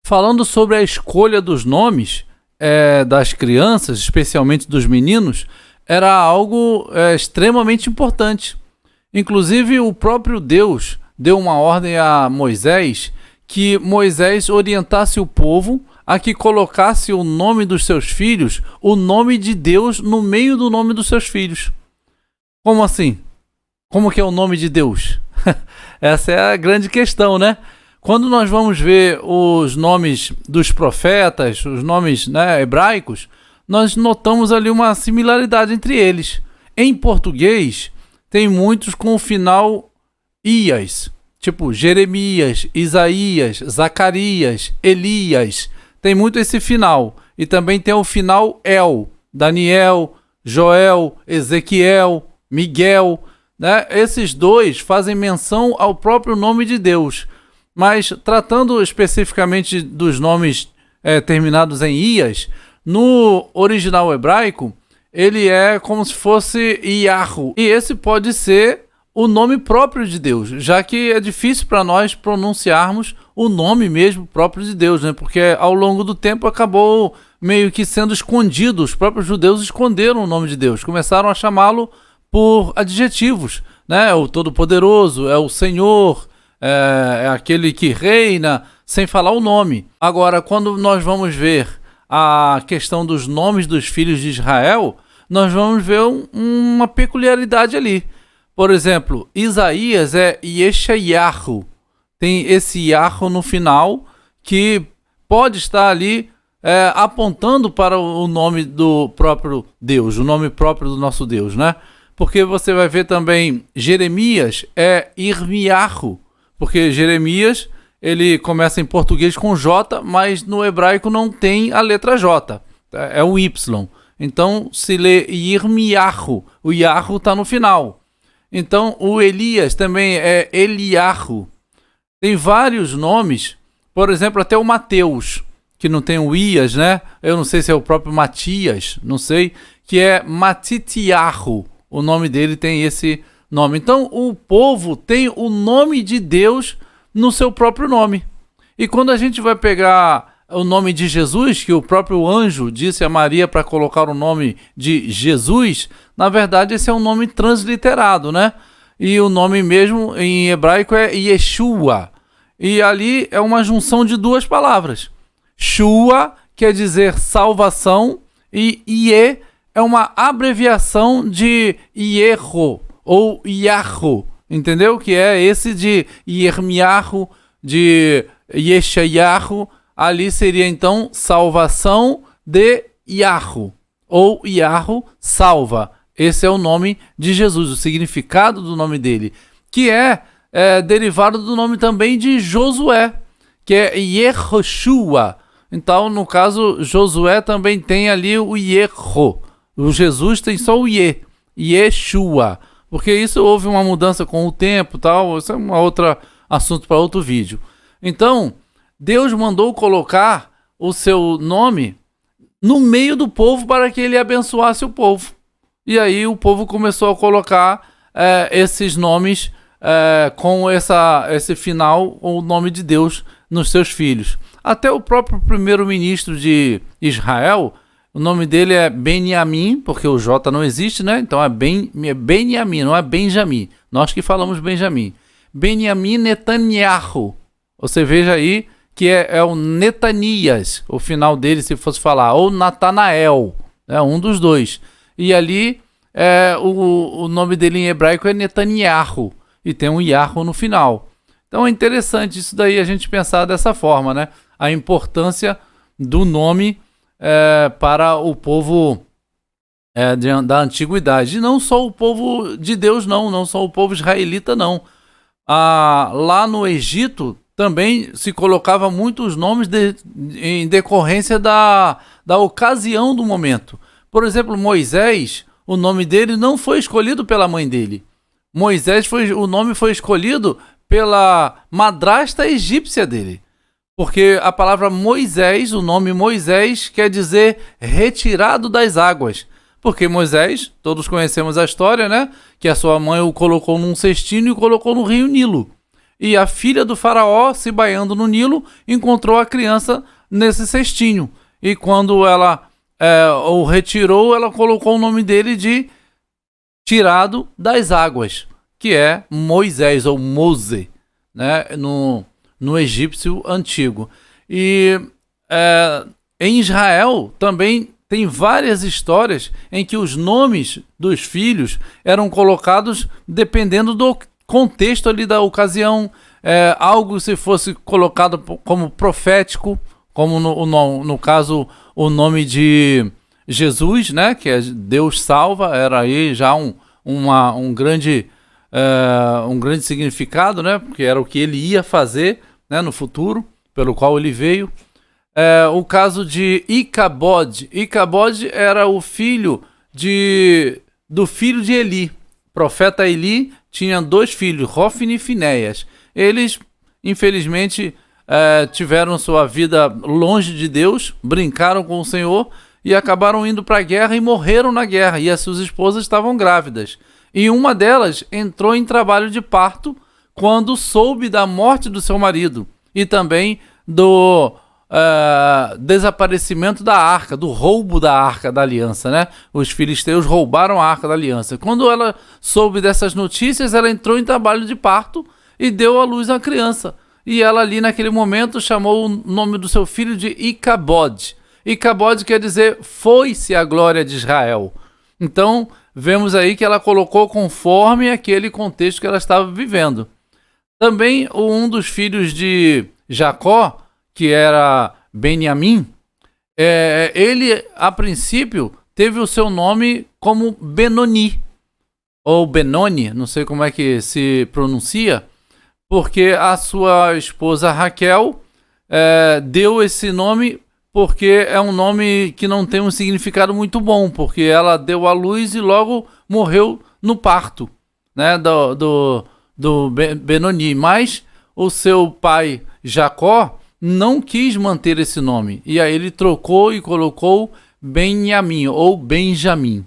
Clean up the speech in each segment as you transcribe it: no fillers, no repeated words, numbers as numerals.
Falando sobre a escolha dos nomes das crianças, especialmente dos meninos, era algo extremamente importante. Inclusive, o próprio Deus deu uma ordem a Moisés que Moisés orientasse o povo a que colocasse o nome dos seus filhos, o nome de Deus no meio do nome dos seus filhos. Como assim? Como que é o nome de Deus? Essa é a grande questão, né? Quando nós vamos ver os nomes dos profetas, os nomes, né, hebraicos, nós notamos ali uma similaridade entre eles. Em português, tem muitos com o final ias, tipo Jeremias, Isaías, Zacarias, Elias. Tem muito esse final. E também tem o final El, Daniel, Joel, Ezequiel, Miguel, né? Esses dois fazem menção ao próprio nome de Deus. Mas tratando especificamente dos nomes terminados em ias, no original hebraico, ele é como se fosse Yahu. E esse pode ser o nome próprio de Deus, já que é difícil para nós pronunciarmos o nome mesmo próprio de Deus, né? Porque ao longo do tempo acabou meio que sendo escondido. Os próprios judeus esconderam o nome de Deus, começaram a chamá-lo por adjetivos, né? É o Todo-Poderoso, é o Senhor, é aquele que reina, sem falar o nome. Agora, quando nós vamos ver a questão dos nomes dos filhos de Israel, nós vamos ver uma peculiaridade ali. Por exemplo, Isaías é Yeshayahu. Tem esse Yahu no final, que pode estar ali apontando para o nome do próprio Deus, o nome próprio do nosso Deus, né? Porque você vai ver também Jeremias é Irmiyahu, porque Jeremias, ele começa em português com J, mas no hebraico não tem a letra J, é o Y. Então se lê Irmiyahu, o Yahu está no final. Então o Elias também é Eliahu. Tem vários nomes, por exemplo, até o Mateus, que não tem o Ias, né? Eu não sei se é o próprio Matias, não sei, que é Matitiahu. O nome dele tem esse nome. Então o povo tem o nome de Deus no seu próprio nome. E quando a gente vai pegar o nome de Jesus, que o próprio anjo disse a Maria para colocar o nome de Jesus, na verdade esse é um nome transliterado, né? E o nome mesmo em hebraico é Yeshua. E ali é uma junção de duas palavras. Shua quer dizer salvação e Ie é uma abreviação de Ierro ou Yahu, entendeu? Que é esse de Yermiyahu, de Yeshayahu. Ali seria então salvação de Yahu, ou Yahu salva. Esse é o nome de Jesus, o significado do nome dele, que é derivado do nome também de Josué, que é Yehoshua. Então, no caso, Josué também tem ali o Yeho. O Jesus tem só o Yeshua. Porque isso houve uma mudança com o tempo, tal. Isso é um outro assunto para outro vídeo. Então, Deus mandou colocar o seu nome no meio do povo para que ele abençoasse o povo. E aí o povo começou a colocar esses nomes com esse final, o nome de Deus nos seus filhos. Até o próprio primeiro-ministro de Israel, o nome dele é Benjamim, porque o J não existe, né? Então é Benjamim, não é Benjamim. Nós que falamos Benjamim. Benjamim Netanyahu. Você veja aí que é o Netanias, o final dele, se fosse falar, ou Natanael, um dos dois. E ali o nome dele em hebraico é Netanyahu, e tem um Yahu no final. Então é interessante isso daí, a gente pensar dessa forma, né? A importância do nome para o povo da antiguidade. E não só o povo de Deus, não só o povo israelita, não. Lá no Egito também se colocava muitos nomes em decorrência da ocasião do momento. Por exemplo, Moisés, o nome dele não foi escolhido pela mãe dele. O nome foi escolhido pela madrasta egípcia dele. Porque a palavra Moisés, o nome Moisés, quer dizer retirado das águas. Porque Moisés, todos conhecemos a história, né? Que a sua mãe o colocou num cestinho e o colocou no rio Nilo. e a filha do faraó, se banhando no Nilo, encontrou a criança nesse cestinho. E quando ela o retirou, ela colocou o nome dele de tirado das águas, que é Moisés ou Mose, né, no egípcio antigo. E em Israel também tem várias histórias em que os nomes dos filhos eram colocados dependendo do contexto ali da ocasião. Algo se fosse colocado como profético, como no caso o nome de Jesus, né, que é Deus salva, era aí já um grande significado, né, porque era o que ele ia fazer, né, no futuro, pelo qual ele veio. O caso de Icabod. Icabod era o filho do filho de Eli. O profeta Eli tinha 2 filhos, Hofni e Finéias. Eles, infelizmente, tiveram sua vida longe de Deus, brincaram com o Senhor e acabaram indo para a guerra e morreram na guerra. E as suas esposas estavam grávidas. E uma delas entrou em trabalho de parto quando soube da morte do seu marido e também do desaparecimento da arca, do roubo da arca da aliança, né? Os filisteus roubaram a arca da aliança. Quando ela soube dessas notícias, ela entrou em trabalho de parto e deu à luz a criança. E ela ali naquele momento chamou o nome do seu filho de Icabod. Icabod quer dizer foi-se a glória de Israel. Então vemos aí que ela colocou conforme aquele contexto que ela estava vivendo. Também um dos filhos de Jacó, que era Benjamim, ele, a princípio, teve o seu nome como Benoni, ou Benoni, não sei como é que se pronuncia, porque a sua esposa Raquel deu esse nome porque é um nome que não tem um significado muito bom, porque ela deu à luz e logo morreu no parto, né, do Benoni. Mas o seu pai Jacó não quis manter esse nome, e aí ele trocou e colocou Benjamim ou Benjamim,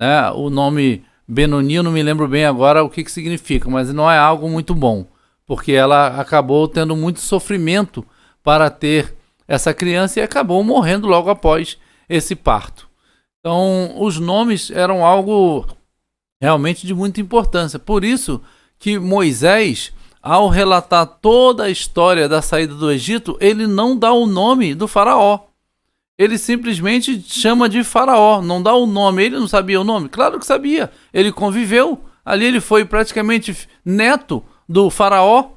né? O nome Benoni eu não me lembro bem agora o que significa, mas não é algo muito bom, porque ela acabou tendo muito sofrimento para ter essa criança e acabou morrendo logo após esse parto. Então os nomes eram algo realmente de muita importância. Por isso que Moisés, ao relatar toda a história da saída do Egito, ele não dá o nome do faraó. Ele simplesmente chama de faraó, não dá o nome. Ele não sabia o nome? Claro que sabia. Ele conviveu. Ali ele foi praticamente neto do faraó.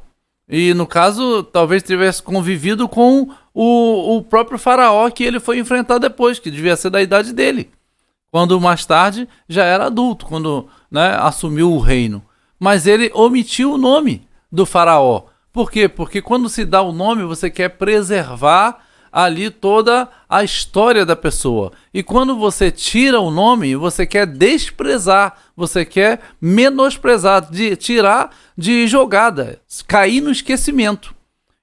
E no caso, talvez tivesse convivido com o próprio faraó que ele foi enfrentar depois, que devia ser da idade dele. Quando mais tarde já era adulto, quando, né, assumiu o reino. Mas ele omitiu o nome do faraó. Por quê? Porque quando se dá o nome, você quer preservar ali toda a história da pessoa. E quando você tira o nome, você quer desprezar, você quer menosprezar, tirar de jogada, cair no esquecimento.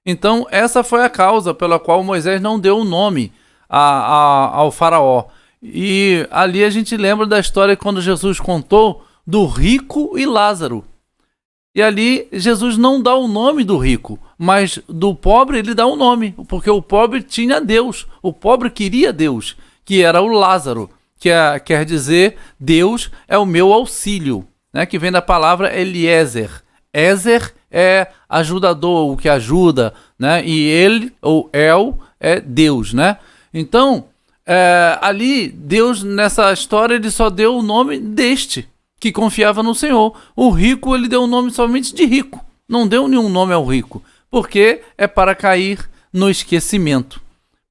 Então essa foi a causa pela qual Moisés não deu o nome ao faraó. E ali a gente lembra da história quando Jesus contou do rico e Lázaro. E ali Jesus não dá o nome do rico, mas do pobre ele dá o nome, porque o pobre tinha Deus, o pobre queria Deus, que era o Lázaro, que quer dizer Deus é o meu auxílio, né, que vem da palavra Eliezer. Ezer é ajudador, o que ajuda, né, e ele, ou El, é Deus, né? Então, ali Deus nessa história ele só deu o nome deste, que confiava no Senhor. O rico, ele deu o nome somente de rico. Não deu nenhum nome ao rico. Porque é para cair no esquecimento.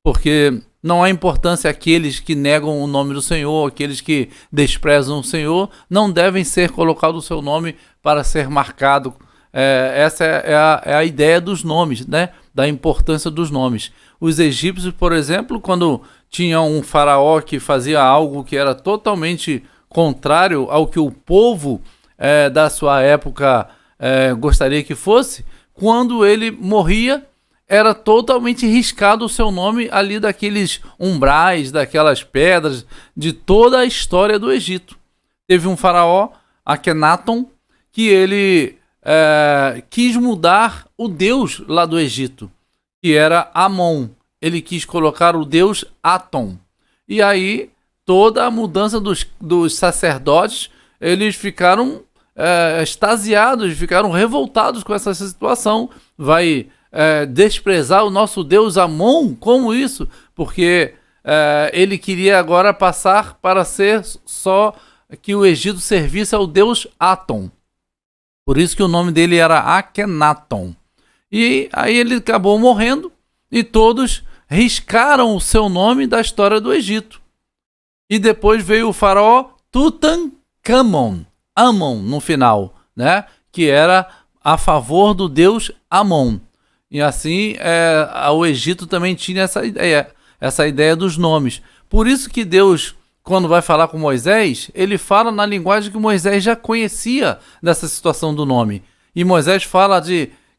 Porque não há importância àqueles que negam o nome do Senhor, aqueles que desprezam o Senhor, não devem ser colocados o seu nome para ser marcado. Essa é a ideia dos nomes, né? Da importância dos nomes. Os egípcios, por exemplo, quando tinha um faraó que fazia algo que era totalmente contrário ao que o povo da sua época gostaria que fosse, quando ele morria, era totalmente riscado o seu nome ali daqueles umbrais, daquelas pedras, de toda a história do Egito. Teve um faraó, Akenaton, que ele quis mudar o deus lá do Egito, que era Amon. Ele quis colocar o deus Atom. E aí, toda a mudança dos sacerdotes, eles ficaram extasiados, ficaram revoltados com essa situação. Vai desprezar o nosso deus Amon? Como isso? Porque ele queria agora passar para ser só que o Egito servisse ao deus Atom. Por isso que o nome dele era Akhenaton. E aí ele acabou morrendo e todos riscaram o seu nome da história do Egito. E depois veio o faraó Tutankhamon, Amon no final, né? Que era a favor do deus Amon. E assim o Egito também tinha essa ideia dos nomes. Por isso que Deus, quando vai falar com Moisés, ele fala na linguagem que Moisés já conhecia dessa situação do nome. E Moisés fala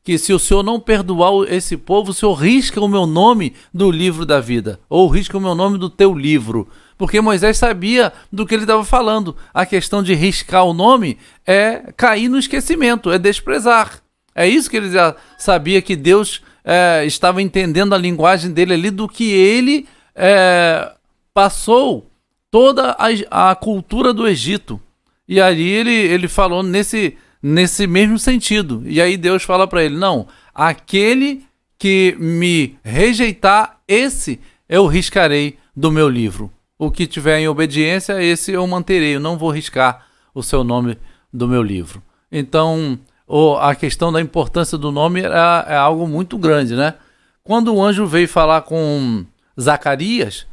que se o Senhor não perdoar esse povo, o Senhor risca o meu nome do livro da vida, ou risca o meu nome do teu livro. Porque Moisés sabia do que ele estava falando. A questão de riscar o nome é cair no esquecimento, é desprezar. É isso que ele já sabia, que Deus estava entendendo a linguagem dele ali, do que ele passou toda a cultura do Egito. E ali ele falou nesse mesmo sentido. E aí Deus fala para ele: não, aquele que me rejeitar, esse eu riscarei do meu livro. O que tiver em obediência, esse eu manterei. Eu não vou riscar o seu nome do meu livro. Então, a questão da importância do nome é algo muito grande, né? Quando o anjo veio falar com Zacarias,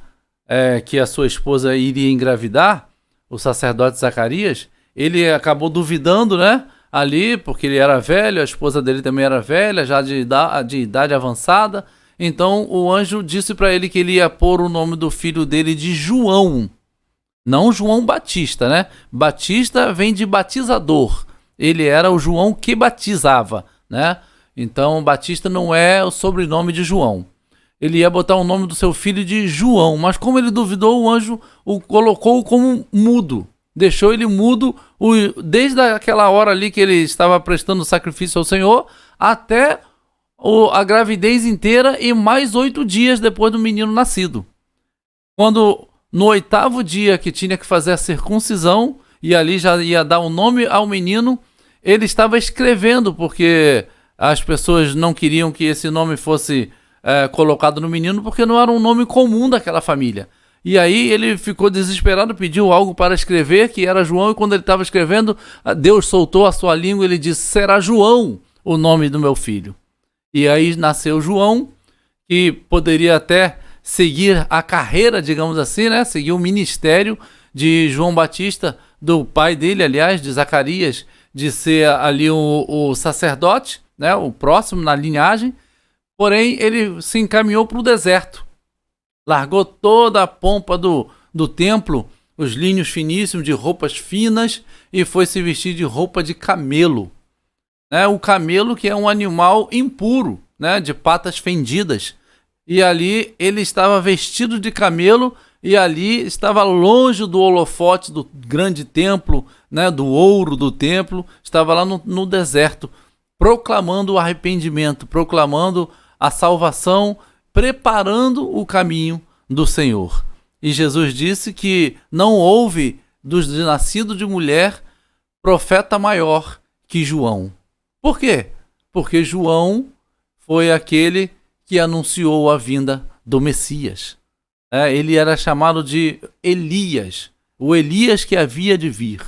que a sua esposa iria engravidar, o sacerdote Zacarias, ele acabou duvidando, né? Ali, porque ele era velho, a esposa dele também era velha, já de idade avançada. Então o anjo disse para ele que ele ia pôr o nome do filho dele de João. Não João Batista, né? Batista vem de batizador. Ele era o João que batizava, né? Então Batista não é o sobrenome de João. Ele ia botar o nome do seu filho de João, mas como ele duvidou, o anjo o colocou como mudo. Deixou ele mudo desde aquela hora ali que ele estava prestando sacrifício ao Senhor até a gravidez inteira e mais 8 dias depois do menino nascido. Quando no 8º dia que tinha que fazer a circuncisão, e ali já ia dar o nome ao menino, ele estava escrevendo, porque as pessoas não queriam que esse nome fosse colocado no menino, porque não era um nome comum daquela família. E aí ele ficou desesperado, pediu algo para escrever, que era João, e quando ele estava escrevendo, Deus soltou a sua língua e ele disse: será João o nome do meu filho. E aí nasceu João, que poderia até seguir a carreira, digamos assim, né? Seguir o ministério de João Batista, do pai dele, aliás, de Zacarias, de ser ali o sacerdote, né? O próximo na linhagem. Porém, ele se encaminhou para o deserto. Largou toda a pompa do templo, os linhos finíssimos de roupas finas, e foi se vestir de roupa de camelo. O camelo, que é um animal impuro, né, de patas fendidas. E ali ele estava vestido de camelo, e ali estava longe do holofote do grande templo, né, do ouro do templo. Estava lá no deserto, proclamando o arrependimento, proclamando a salvação, preparando o caminho do Senhor. E Jesus disse que não houve de nascido de mulher profeta maior que João. Por quê? Porque João foi aquele que anunciou a vinda do Messias. Ele era chamado de Elias, o Elias que havia de vir.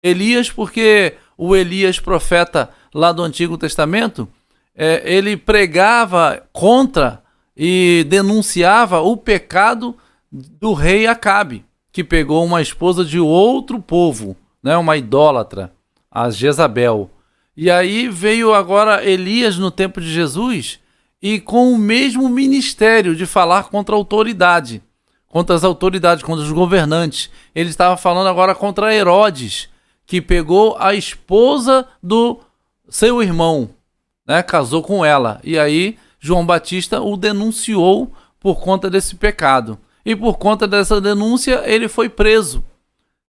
Elias porque o Elias, profeta lá do Antigo Testamento, ele pregava contra e denunciava o pecado do rei Acabe, que pegou uma esposa de outro povo, né, uma idólatra, a Jezabel. E aí veio agora Elias no tempo de Jesus, e com o mesmo ministério de falar contra a autoridade, contra as autoridades, contra os governantes. Ele estava falando agora contra Herodes, que pegou a esposa do seu irmão, né, casou com ela. E aí João Batista o denunciou por conta desse pecado. E por conta dessa denúncia, ele foi preso.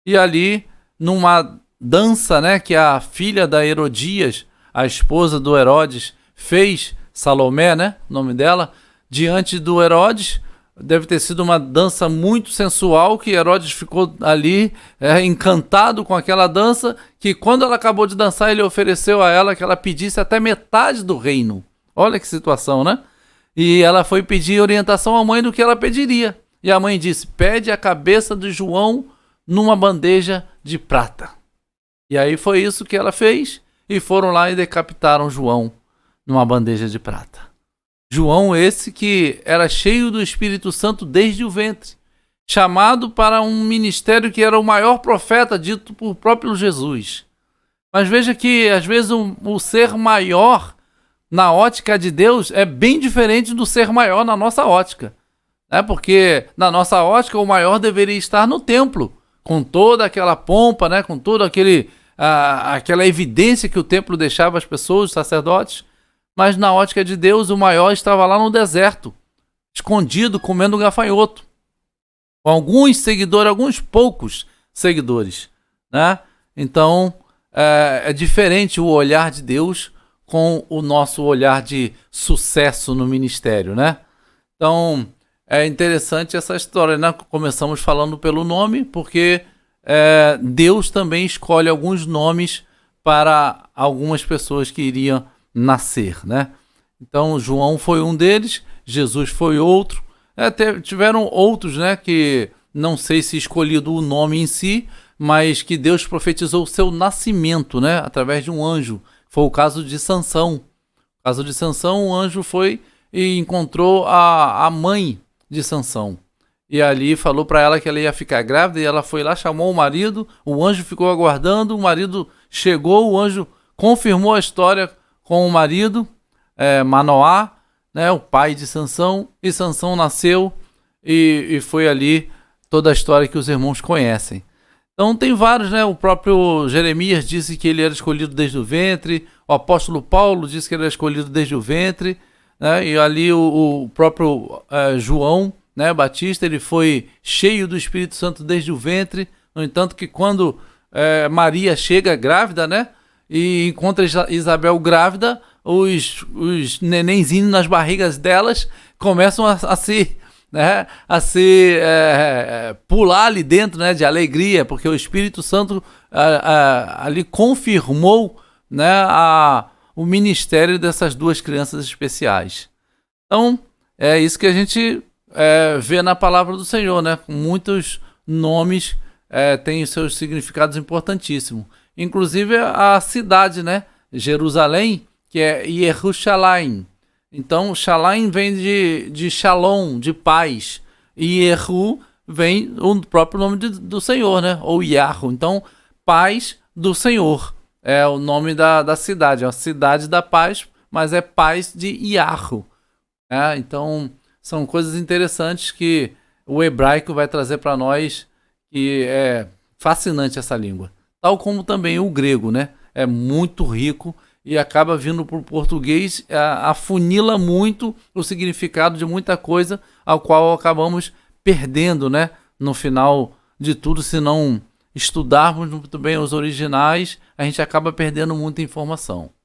E ali, numa dança, né, que a filha da Herodias, a esposa do Herodes, fez, Salomé, né, o nome dela, diante do Herodes. Deve ter sido uma dança muito sensual, que Herodes ficou ali encantado com aquela dança, que quando ela acabou de dançar, ele ofereceu a ela que ela pedisse até metade do reino. Olha que situação, né? E ela foi pedir orientação à mãe do que ela pediria. E a mãe disse: pede a cabeça de João numa bandeja de prata. E aí foi isso que ela fez, e foram lá e decapitaram João numa bandeja de prata. João esse que era cheio do Espírito Santo desde o ventre, chamado para um ministério que era o maior profeta dito por próprio Jesus. Mas veja que às vezes o ser maior na ótica de Deus é bem diferente do ser maior na nossa ótica. Porque na nossa ótica o maior deveria estar no templo, com toda aquela pompa, né? Com toda aquela evidência que o templo deixava às pessoas, os sacerdotes. Mas na ótica de Deus, o maior estava lá no deserto, escondido, comendo gafanhoto, com alguns seguidores, alguns poucos seguidores, né? Então, é diferente o olhar de Deus com o nosso olhar de sucesso no ministério, né? Então, é interessante essa história, né? Começamos falando pelo nome, porque Deus também escolhe alguns nomes para algumas pessoas que iriam nascer, né? Então João foi um deles, Jesus foi outro, tiveram outros, né, que não sei se escolhido o nome em si, mas que Deus profetizou o seu nascimento, né, através de um anjo. Foi o caso de Sansão. No caso de Sansão, o anjo foi e encontrou a mãe de Sansão, e ali falou para ela que ela ia ficar grávida, e ela foi lá, chamou o marido, o anjo ficou aguardando, o marido chegou, o anjo confirmou a história com o marido, Manoá, né, o pai de Sansão, e Sansão nasceu, e foi ali toda a história que os irmãos conhecem. Então tem vários, né? O próprio Jeremias disse que ele era escolhido desde o ventre, o apóstolo Paulo disse que ele era escolhido desde o ventre, né? E ali o próprio João, né, Batista, ele foi cheio do Espírito Santo desde o ventre. No entanto, que quando Maria chega grávida, né, e encontra Isabel grávida, os nenenzinhos nas barrigas delas começam a se pular ali dentro, né, de alegria, porque o Espírito Santo ali confirmou, né, o ministério dessas duas crianças especiais. Então, é isso que a gente vê na palavra do Senhor, né? Muitos nomes têm seus significados importantíssimos. Inclusive a cidade, né? Jerusalém, que é Yerushalayim. Então, Shalayim vem de Shalom, de paz. E Yeru vem o próprio nome do Senhor, né? Ou Yahu. Então, paz do Senhor é o nome da cidade. É a cidade da paz, mas é paz de Yahu. Então, são coisas interessantes que o hebraico vai trazer para nós, que é fascinante essa língua. Tal como também o grego, né? É muito rico e acaba vindo para o português, afunila muito o significado de muita coisa, ao qual acabamos perdendo, né? No final de tudo, se não estudarmos muito bem os originais, a gente acaba perdendo muita informação.